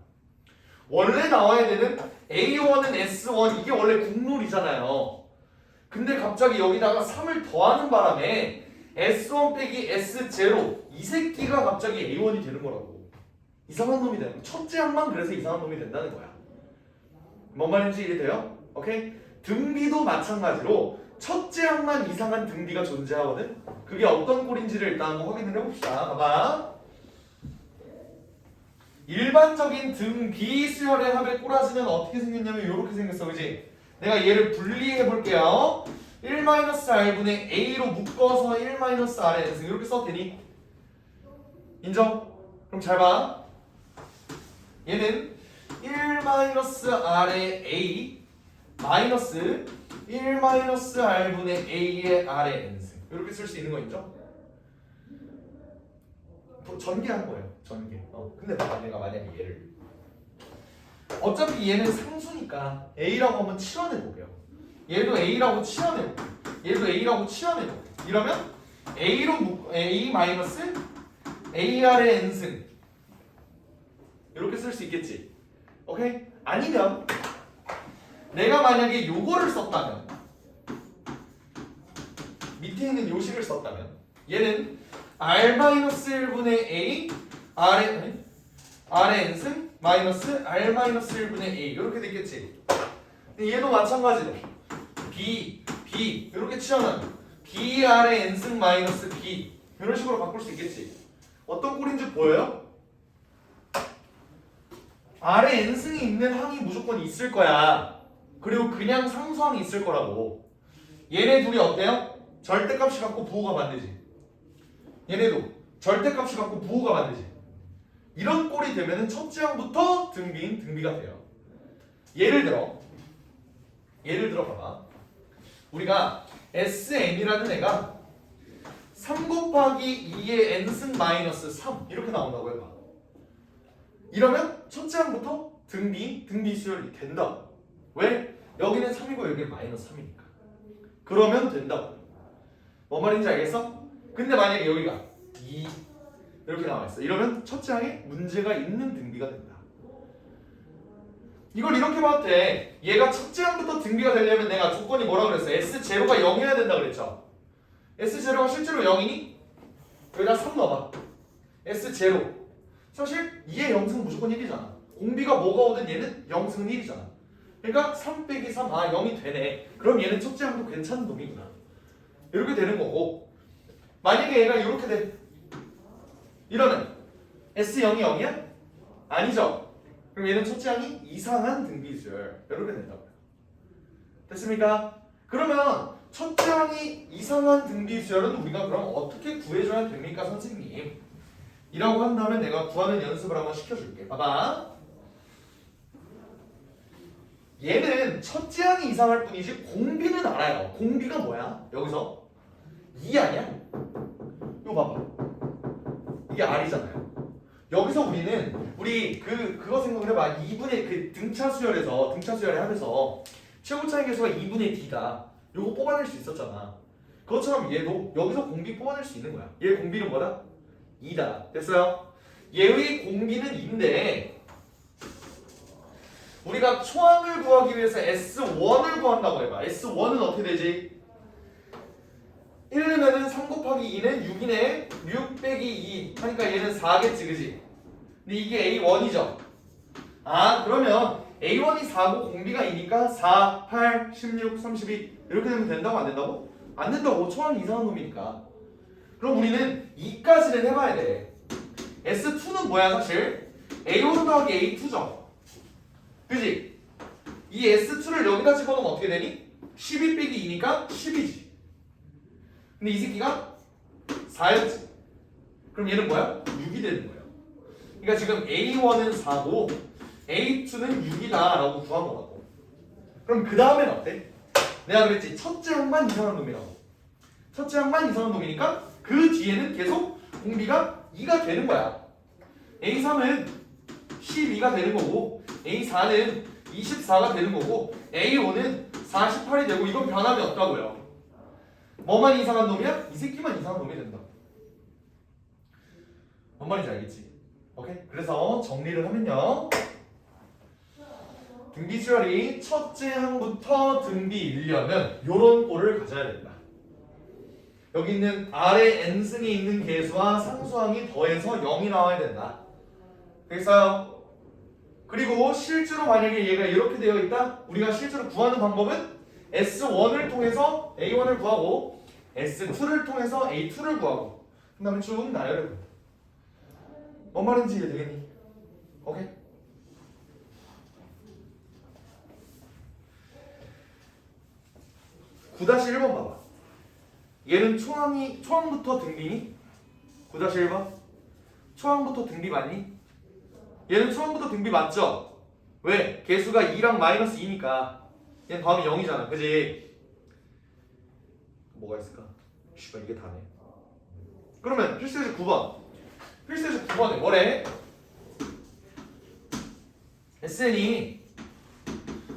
원래 나와야 되는 A1은 S1 이게 원래 국룰이잖아요. 근데 갑자기 여기다가 3을 더하는 바람에 S1 빼기 S0 이 새끼가 갑자기 A1이 되는 거라고. 이상한 놈이 되는 거야. 첫째 항만 그래서 이상한 놈이 된다는 거야. 뭔 말인지 이해돼요? 오케이? 등비도 마찬가지로 첫째 항만 이상한 등비가 존재하거든? 그게 어떤 꼴인지를 일단 한번 확인을 해봅시다. 봐봐. 일반적인 등비 수열의 합의 꼬라지는 어떻게 생겼냐면 이렇게 생겼어, 그지? 내가 얘를 분리해 볼게요. 1-r분의 a로 묶어서 1-r의 n승 이렇게 써도 되니? 인정? 그럼 잘 봐. 얘는 1-r의 a 마이너스 1-r분의 a의 r의 n승 이렇게 쓸 수 있는 거 인정? 전개한 거예요. 전개. 근데 내가 만약에 얘를 어차피 얘는 상수니까 a라고 한번 치환해 볼게요. 얘도 a라고 치환해 볼게요. 얘도 a라고 치환해 볼게요. 이러면 a로 a 마이너스 ar의 n승 이렇게 쓸 수 있겠지. 오케이? 아니면 내가 만약에 요거를 썼다면 밑에 있는 요 식을 썼다면 얘는 r-1분의 a r의 n승 마이너스 r-1분의 a 이렇게 되겠지. 근데 얘도 마찬가지로 b 이렇게 치환하면 br의 n승 마이너스 b 이런 식으로 바꿀 수 있겠지. 어떤 꼴인지 보여요? r의 n승이 있는 항이 무조건 있을 거야. 그리고 그냥 상수항이 있을 거라고. 얘네 둘이 어때요? 절대값이 갖고 부호가 반대지. 얘네도 절대값이 갖고 부호가 반대지. 이런 꼴이 되면은 첫째 항부터 등비인 등비가 돼요. 예를 들어 봐봐. 우리가 SN이라는 애가 3 곱하기 2의 n승 마이너스 3 이렇게 나온다고 해봐. 이러면 첫째 항부터 등비 수열이 된다. 왜? 여기는 3이고 여기는 마이너스 3이니까. 그러면 된다고. 뭔 말인지 알겠어? 근데 만약에 여기가 2 이렇게 나와있어. 이러면 첫째 항에 문제가 있는 등비가 된다. 이걸 이렇게 봐도 돼. 얘가 첫째 항부터 등비가 되려면 내가 조건이 뭐라 그랬어? S0가 0이어야 된다 그랬죠? S0가 실제로 0이니? 여기다 3 넣어봐. S0 사실 2의 0승 무조건 1이잖아. 공비가 뭐가 오든 얘는 0승은 1이잖아. 그러니까 3 빼기 3, 0이 되네. 그럼 얘는 첫째 항도 괜찮은 놈이구나. 이렇게 되는 거고, 만약에 얘가 이렇게 돼. 이러면 S0이 0이야? 아니죠. 그럼 얘는 첫째 항이 이상한 등비수열. 이렇게 된다고요. 됐습니까? 그러면 첫째 항이 이상한 등비수열은 우리가 그럼 어떻게 구해줘야 됩니까, 선생님? 이라고 한다면 내가 구하는 연습을 한번 시켜줄게. 봐봐. 얘는 첫째 항이 이상할 뿐이지 공비는 알아요. 공비가 뭐야? 여기서 2 아니야? 이거 봐봐. 이게 R이잖아요. 여기서 우리 그거 생각을 해봐. 2분의 그 등차 수열에 하면서 최고 차이 계수가 2분의 D다. 요거 뽑아낼 수 있었잖아. 그것처럼 얘도 여기서 공비 뽑아낼 수 있는 거야. 얘 공비는 뭐다? 2다. 됐어요? 얘의 공비는 2인데 우리가 초항을 구하기 위해서 S1을 구한다고 해봐. S1은 어떻게 되지? 1이면은 3 곱하기 2는 6이네. 6 빼기 2 하니까 얘는 4겠지, 그지? 근데 이게 A1이죠. 그러면 A1이 4고 공비가 2니까 4, 8, 16, 32 이렇게 되면 된다고 안 된다고? 안 된다고. 초항이 이상한 놈이니까. 그럼 우리는 2까지는 해봐야 돼. S2는 뭐야 사실? A1 더하기 A2죠. 그지? 이 S2를 여기다 집어넣으면 어떻게 되니? 12 빼기 2니까 10이지. 근데 이 새끼가 4였지. 그럼 얘는 뭐야? 6이 되는 거예요. 그러니까 지금 A1은 4고 A2는 6이다 라고 구한 거라고. 그럼 그 다음엔 어때? 내가 그랬지 첫째 항만 이상한 놈이라고. 첫째 항만 이상한 놈이니까 그 뒤에는 계속 공비가 2가 되는 거야. A3은 12가 되는 거고 A4는 24가 되는 거고 A5는 48이 되고 이건 변함이 없다고요. 뭐만 이상한 놈이야? 이 새끼만 이상한 놈이 된다. 뭔 말인지 알겠지? 오케이? 그래서 정리를 하면요. 등비수열이 첫째 항부터 등비 1려면 요런 꼴을 가져야 된다. 여기 있는 아래 n승이 있는 계수와 상수항이 더해서 0이 나와야 된다. 됐어요? 그리고 실제로 만약에 얘가 이렇게 되어 있다? 우리가 실제로 구하는 방법은 S1을 통해서 A1을 구하고 S2를 통해서 A2를 구하고 그 다음에 쭉 나열해 봅니다. 뭔 말인지 이해되겠니? 오케이? (9-1번) 봐봐. 얘는 초항부터 등비니? 9-1번? 초항부터 등비 맞니? 얘는 초항부터 등비 맞죠? 왜? 개수가 2랑 마이너스 2니까 얘는 더하면 0이잖아. 그지? 뭐가 있을까? 씨발 이게 다네. 그러면 필수예제 9번. 필수예제 9번에 뭐래? SN이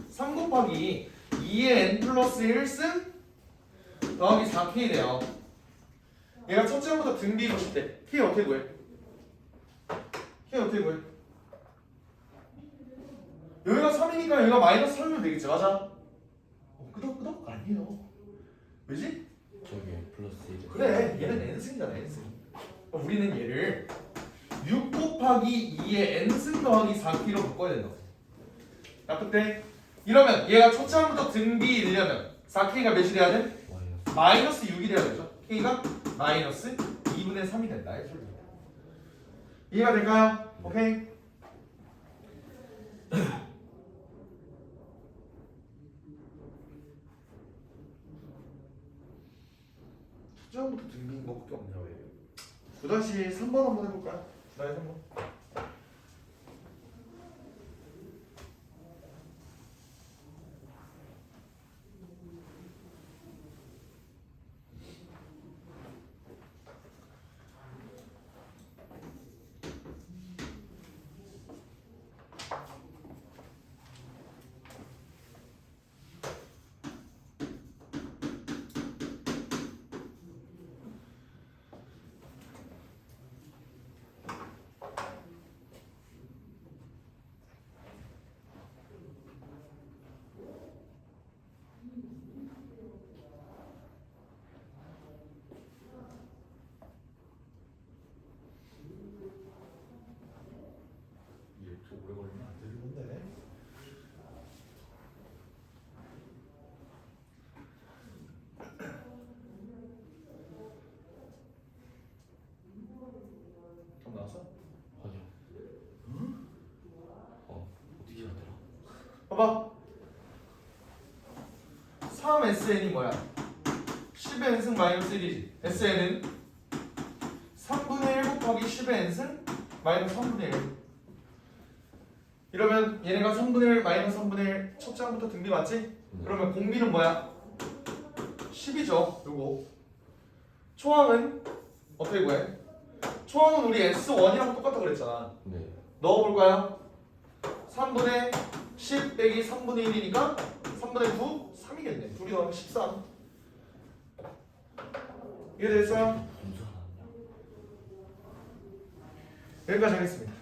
3 곱하기 2의 n 플러스 1승 더하기 4k 돼요. 얘가 첫째 항부터 등비이고 싶대. k 어떻게 구해? k 어떻게 구해? 여기가 3이니까 여기가 마이너스 3이면 되겠지. 맞아? 끄덕끄덕? 아니에요. 왜지? 저게 플러스 1. 그래, 얘는 n승이잖아. n승. 우리는 얘를 6 곱하기 2의 n승 더하기 4k로 바꿔야 된다. 납득돼? 이러면 얘가 첫째 항부터 등비이려면 4k가 몇이 돼야 돼? 마이너스 6이 돼야 되죠. k가 마이너스 2분의 3이 된다. 이해가 될까요? 오케이? 첫째부터 등비인 것밖에 없냐 왜? 9-3번 한번 해볼까요? 9-3번. 봐봐. 3SN이 뭐야? 10의 n승 마이너스 1이지. SN은 3분의 1 곱하기 10의 n승 마이너스 3분의 1. 이러면 얘네가 3분의 1 마이너스 3분의 1 첫째 항부터 등비 맞지? 그러면 공비는 뭐야? 10이죠. 요거. 초항은 어떻게 구해? 초항은 우리 S1이랑 똑같다 그랬잖아. 네. 넣어볼까요? 3분의 10 빼기 3분의 1이니까 3분의 9? 3이겠네. 둘이 더하면 13. 이해됐어요? 여기까지 하겠습니다.